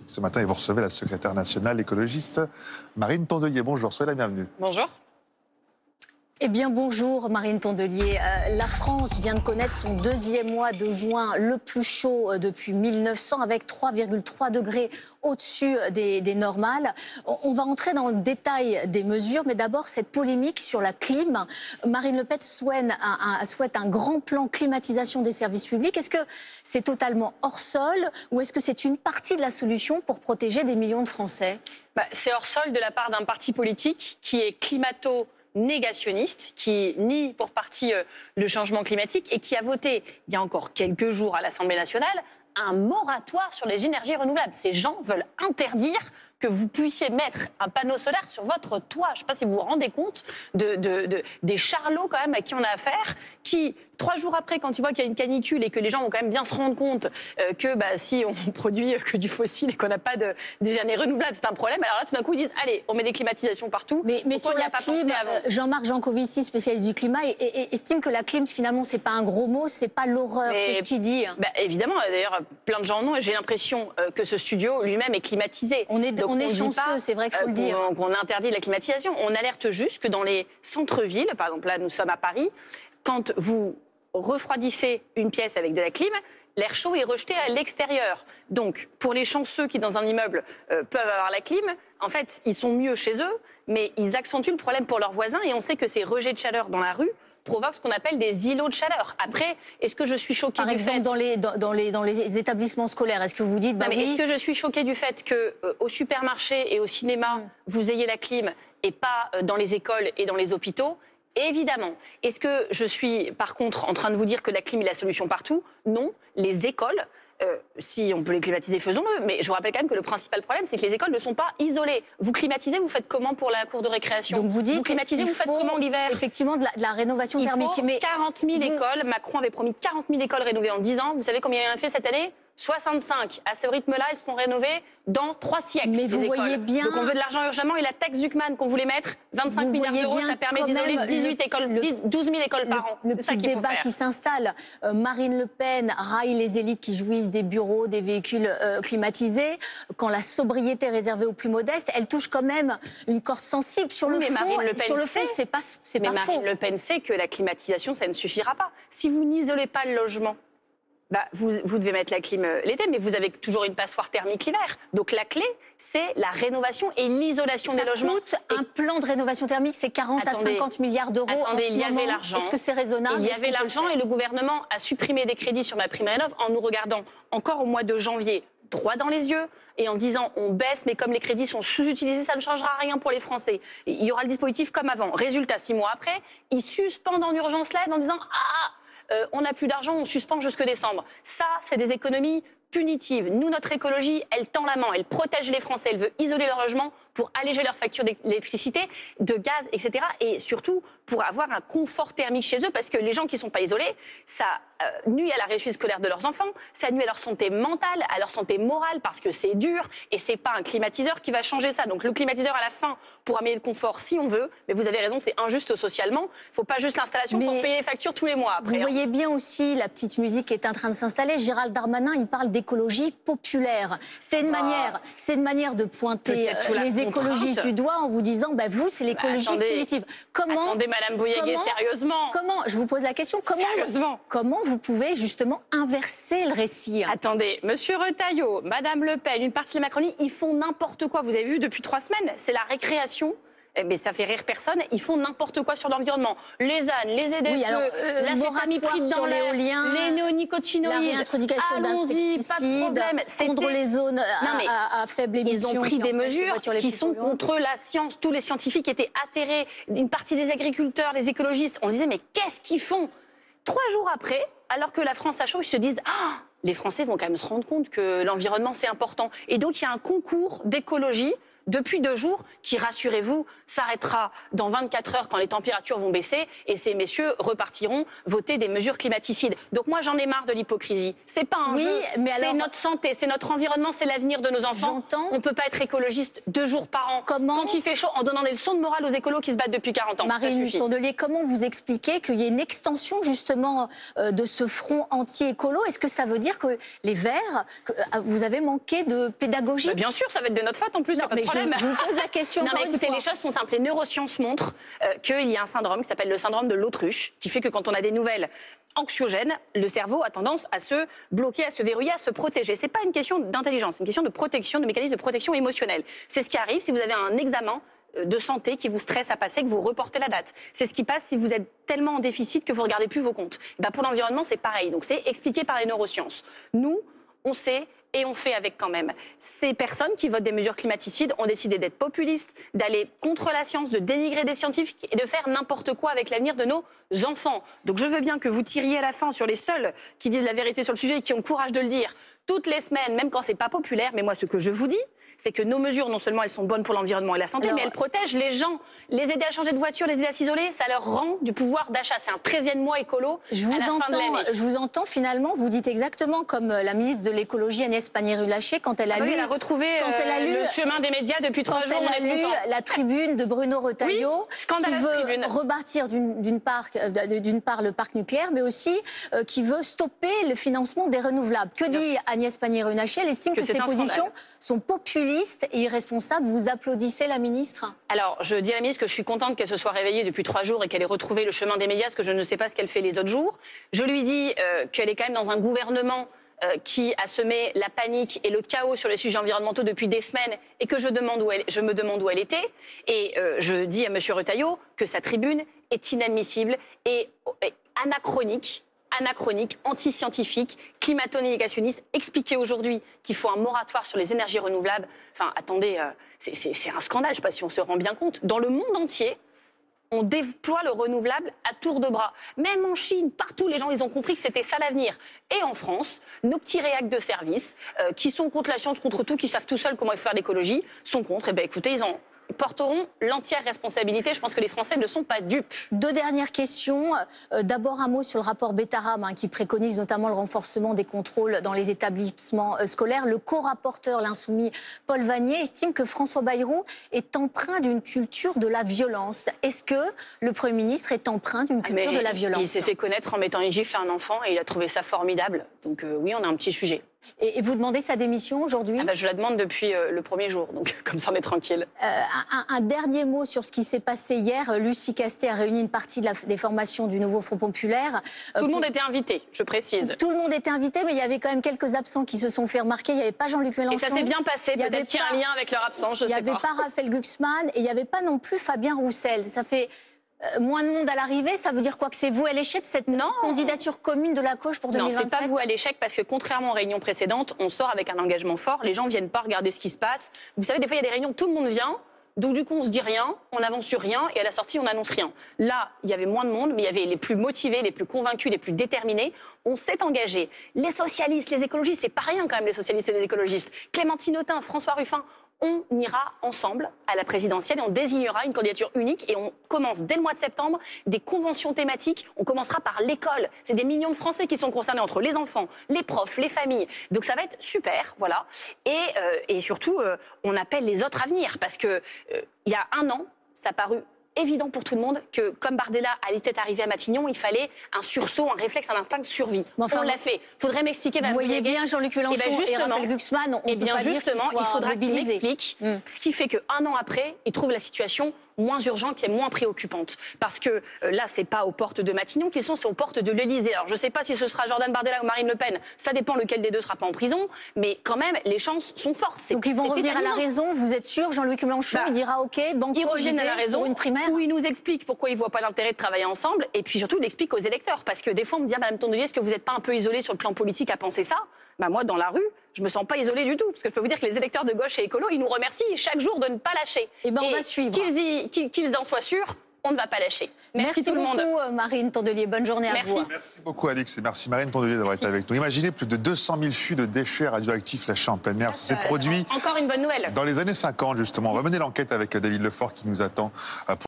Ce matin, et vous recevez la secrétaire nationale écologiste Marine Tondelier. Bonjour, soyez la bienvenue. Bonjour. Eh bien bonjour Marine Tondelier. La France vient de connaître son deuxième mois de juin le plus chaud depuis 1900 avec 3,3 degrés au-dessus des normales. On va entrer dans le détail des mesures, mais d'abord cette polémique sur la clim. Marine Le Pen souhaite un grand plan climatisation des services publics. Est-ce que c'est totalement hors sol ou est-ce que c'est une partie de la solution pour protéger des millions de Français? C'est hors sol de la part d'un parti politique qui est climato-négationniste, qui nie pour partie le changement climatique et qui a voté, il y a encore quelques jours à l'Assemblée nationale, un moratoire sur les énergies renouvelables. Ces gens veulent interdire que vous puissiez mettre un panneau solaire sur votre toit. Je ne sais pas si vous vous rendez compte des charlots quand même à qui on a affaire, qui, 3 jours après, quand ils voient qu'il y a une canicule et que les gens vont quand même bien se rendre compte que si on produit que du fossile et qu'on n'a pas d'énergie renouvelable, c'est un problème. Alors là, tout d'un coup, ils disent, allez, on met des climatisations partout. Mais sur la clim, Jean-Marc Jancovici, spécialiste du climat, estime que la clim, finalement, c'est pas un gros mot, c'est pas l'horreur, c'est ce qu'il dit. Évidemment, d'ailleurs, plein de gens non, et j'ai l'impression que ce studio lui-même est climatisé. On est chanceux, c'est vrai qu'il faut le dire. On interdit la climatisation. On alerte juste que dans les centres-villes, par exemple là nous sommes à Paris, quand vous refroidissez une pièce avec de la clim, l'air chaud est rejeté à l'extérieur. Donc pour les chanceux qui dans un immeuble peuvent avoir la clim, en fait ils sont mieux chez eux, mais ils accentuent le problème pour leurs voisins et on sait que ces rejets de chaleur dans la rue provoquent ce qu'on appelle des îlots de chaleur. Après, est-ce que je suis choquée du fait... Par exemple, dans les établissements scolaires, est-ce que vous dites... oui. Est-ce que je suis choquée du fait qu'au supermarché et au cinéma, vous ayez la clim et pas dans les écoles et dans les hôpitaux? Évidemment. Est-ce que je suis, par contre, en train de vous dire que la clim est la solution partout? Non. Les écoles... si on peut les climatiser, faisons-le. Mais je vous rappelle quand même que le principal problème, c'est que les écoles ne sont pas isolées. Vous climatisez, vous faites comment pour la cour de récréation? Donc vous dites vous climatisez, vous faites comment l'hiver? Effectivement, de la rénovation thermique. Il faut 40 000 écoles. Macron avait promis 40 000 écoles rénovées en 10 ans. Vous savez combien il en a fait cette année? 65. À ce rythme-là, elles seront rénovées dans 3 siècles. Mais vous voyez bien... Donc on veut de l'argent urgemment et la taxe Zuckman qu'on voulait mettre, 25 milliards d'euros, ça permet d'isoler 12 000 écoles par an. Le petit débat qui s'installe. Marine Le Pen raille les élites qui jouissent des bureaux, des véhicules climatisés. Quand la sobriété est réservée aux plus modestes, elle touche quand même une corde sensible. Sur le fond, c'est pas faux. Marine Le Pen sait que la climatisation, ça ne suffira pas. Si vous n'isolez pas le logement, vous devez mettre la clim l'été, mais vous avez toujours une passoire thermique l'hiver. Donc la clé, c'est la rénovation et l'isolation des logements. Un plan de rénovation thermique, c'est 40 à 50 milliards d'euros. Attendez, il y avait l'argent. Est-ce que c'est raisonnable? Il y avait l'argent et le gouvernement a supprimé des crédits sur MaPrimeRénov' en nous regardant encore au mois de janvier droit dans les yeux et en disant on baisse, mais comme les crédits sont sous-utilisés, ça ne changera rien pour les Français. Il y aura le dispositif comme avant. Résultat, 6 mois après, ils suspendent en urgence l'aide en disant on n'a plus d'argent, on suspend jusque décembre. Ça, c'est des économies punitives. Nous, notre écologie, elle tend la main, elle protège les Français, elle veut isoler leur logement pour alléger leurs factures d'électricité, de gaz, etc. Et surtout, pour avoir un confort thermique chez eux, parce que les gens qui ne sont pas isolés, ça nuit à la réussite scolaire de leurs enfants, ça nuit à leur santé mentale, à leur santé morale, parce que c'est dur, et c'est pas un climatiseur qui va changer ça. Donc le climatiseur, à la fin, pour améliorer le confort, si on veut, mais vous avez raison, c'est injuste socialement. Il ne faut pas juste l'installation pour payer les factures tous les mois après. Vous voyez bien aussi la petite musique qui est en train de s'installer. Gérald Darmanin, il parle d'écologie populaire. C'est une manière de pointer les écologistes du doigt en vous disant, vous, c'est l'écologie punitive. Attendez, Madame Bouygues, sérieusement. Je vous pose la question, comment vous pouvez justement inverser le récit? Attendez, Monsieur Retailleau, Madame Le Pen, une partie de la Macronie, ils font n'importe quoi. Vous avez vu depuis 3 semaines, c'est la récréation. Mais ça fait rire personne, ils font n'importe quoi sur l'environnement. Les ânes, les ZFE, l'acétamipride dans l'air, les néonicotinoïdes, la réintroduction d'insecticides, contre les zones à faible émission. Ils ont pris des mesures qui sont contre la science. Tous les scientifiques étaient atterrés, une partie des agriculteurs, les écologistes. On disait, mais qu'est-ce qu'ils font? 3 jours après, alors que la France a chaud, ils se disent, les Français vont quand même se rendre compte que l'environnement, c'est important. Et donc, il y a un concours d'écologie depuis 2 jours qui, rassurez-vous, s'arrêtera dans 24 heures quand les températures vont baisser et ces messieurs repartiront voter des mesures climaticides. Donc moi, j'en ai marre de l'hypocrisie. C'est pas un jeu, c'est notre santé, c'est notre environnement, c'est l'avenir de nos enfants. On ne peut pas être écologiste 2 jours par an quand il fait chaud en donnant des leçons de morale aux écolos qui se battent depuis 40 ans. Marine Tondelier, comment vous expliquez qu'il y ait une extension justement de ce front anti-écolo? Est-ce que ça veut dire que les Verts, vous avez manqué de pédagogie? Bien sûr, ça va être de notre faute en plus, non, pas de problème. Je vous pose la question. Non, mais écoutez, les choses sont simples. Les neurosciences montrent qu'il y a un syndrome qui s'appelle le syndrome de l'autruche, qui fait que quand on a des nouvelles anxiogènes, le cerveau a tendance à se bloquer, à se verrouiller, à se protéger. C'est pas une question d'intelligence, c'est une question de protection, de mécanisme de protection émotionnelle. C'est ce qui arrive si vous avez un examen de santé qui vous stresse à passer, que vous reportez la date. C'est ce qui passe si vous êtes tellement en déficit que vous ne regardez plus vos comptes. Pour l'environnement, c'est pareil. Donc c'est expliqué par les neurosciences. Nous, on sait et on fait avec quand même. Ces personnes qui votent des mesures climaticides ont décidé d'être populistes, d'aller contre la science, de dénigrer des scientifiques et de faire n'importe quoi avec l'avenir de nos enfants. Donc je veux bien que vous tiriez à la fin sur les seuls qui disent la vérité sur le sujet et qui ont le courage de le dire toutes les semaines, même quand c'est pas populaire. Mais moi, ce que je vous dis, c'est que nos mesures, non seulement elles sont bonnes pour l'environnement et la santé, mais elles protègent les gens. Les aider à changer de voiture, les aider à s'isoler, ça leur rend du pouvoir d'achat. C'est un 13e mois écolo à la fin de l'année. Je vous entends finalement, vous dites exactement comme la ministre de l'écologie Agnès Pannier-Runacher quand elle a lu... elle a retrouvé le chemin des médias depuis 3 jours, on est content. La tribune de Bruno Retailleau, qui veut rebâtir d'une part le parc nucléaire, mais aussi qui veut stopper le financement des renouvelables. Que dit Agnès Pannier-Runacher? Elle estime que ces positions sont populistes et irresponsables. Vous applaudissez la ministre? Alors, je dis à la ministre que je suis contente qu'elle se soit réveillée depuis 3 jours et qu'elle ait retrouvé le chemin des médias, parce que je ne sais pas ce qu'elle fait les autres jours. Je lui dis qu'elle est quand même dans un gouvernement qui a semé la panique et le chaos sur les sujets environnementaux depuis des semaines et que je me demande où elle était. Et je dis à M. Retailleau que sa tribune est inadmissible et anachronique, anti-scientifique, climato-négationniste. Expliquer aujourd'hui qu'il faut un moratoire sur les énergies renouvelables, enfin attendez, c'est un scandale, je ne sais pas si on se rend bien compte. Dans le monde entier, on déploie le renouvelable à tour de bras. Même en Chine, partout, les gens ils ont compris que c'était ça l'avenir. Et en France, nos petits réacs de service, qui sont contre la science, contre tout, qui savent tout seuls comment faire l'écologie, sont contre. Et bien écoutez, ils porteront l'entière responsabilité. Je pense que les Français ne sont pas dupes. 2 dernières questions. D'abord, un mot sur le rapport Betterham, qui préconise notamment le renforcement des contrôles dans les établissements scolaires. Le co-rapporteur, l'insoumis Paul Vannier, estime que François Bayrou est empreint d'une culture de la violence. Est-ce que le Premier ministre est empreint d'une culture de la violence? Il s'est fait connaître en mettant une gifle à un enfant et il a trouvé ça formidable. Donc oui, on a un petit sujet. Et vous demandez sa démission aujourd'hui? Je la demande depuis le premier jour, donc comme ça on est tranquille. Un dernier mot sur ce qui s'est passé hier. Lucie Castet a réuni une partie des formations du nouveau Front populaire. Tout le monde était invité, je précise. Tout le monde était invité, mais il y avait quand même quelques absents qui se sont fait remarquer. Il n'y avait pas Jean-Luc Mélenchon. Et ça s'est bien passé, peut-être qu'il y a un lien avec leur absence, je sais pas. Il n'y avait pas Raphaël Glucksmann et il n'y avait pas non plus Fabien Roussel. Ça fait... moins de monde à l'arrivée, ça veut dire quoi? Que c'est vous à l'échec, cette candidature commune de la gauche pour 2027? Non, c'est pas vous à l'échec, parce que contrairement aux réunions précédentes, on sort avec un engagement fort. Les gens viennent pas regarder ce qui se passe. Vous savez, des fois, il y a des réunions où tout le monde vient. Donc du coup, on se dit rien, on n'avance sur rien, et à la sortie, on n'annonce rien. Là, il y avait moins de monde, mais il y avait les plus motivés, les plus convaincus, les plus déterminés. On s'est engagé. Les socialistes, les écologistes, c'est pas rien quand même, les socialistes et les écologistes. Clémentine Autain, François Ruffin, on ira ensemble à la présidentielle et on désignera une candidature unique et on commence dès le mois de septembre des conventions thématiques. On commencera par l'école. C'est des millions de Français qui sont concernés, entre les enfants, les profs, les familles. Donc ça va être super, voilà. Et surtout, on appelle les autres à venir parce que il y a 1 an, ça a paru évident pour tout le monde que, comme Bardella allait arriver à Matignon, il fallait un sursaut, un réflexe, un instinct de survie. On l'a fait. Il faudrait m'expliquer... Vous voyez bien Jean-Luc Mélenchon et Raphaël Glucksmann, il faudra qu'il m'explique ce qui fait qu'1 an après, il trouve la situation moins urgente et moins préoccupante. Parce que là, c'est pas aux portes de Matignon qu'ils sont, c'est aux portes de l'Élysée. Alors, je sais pas si ce sera Jordan Bardella ou Marine Le Pen. Ça dépend lequel des deux sera pas en prison. Mais quand même, les chances sont fortes. Donc, ils vont revenir à la raison. Vous êtes sûr, Jean-Luc Mélenchon, il dira OK, banco, ils reviennent à la raison, une primaire, où il nous explique pourquoi il voit pas l'intérêt de travailler ensemble. Et puis surtout, il explique aux électeurs. Parce que des fois, on me dit, Madame Tondelier, est-ce que vous n'êtes pas un peu isolée sur le plan politique à penser ça? Moi, dans la rue, je me sens pas isolée du tout. Parce que je peux vous dire que les électeurs de gauche et écolo, ils nous remercient chaque jour de ne pas lâcher. Et on va suivre. Qu'ils en soient sûrs, on ne va pas lâcher. Merci tout le monde. Merci beaucoup, Marine Tondelier. Bonne journée à vous. Merci beaucoup, Alix, et merci Marine Tondelier d'avoir été avec nous. Imaginez plus de 200 000 fûts de déchets radioactifs lâchés en plein air. C'est produit Encore une bonne nouvelle. dans les années 50, justement. On va mener l'enquête avec David Lefort qui nous attend.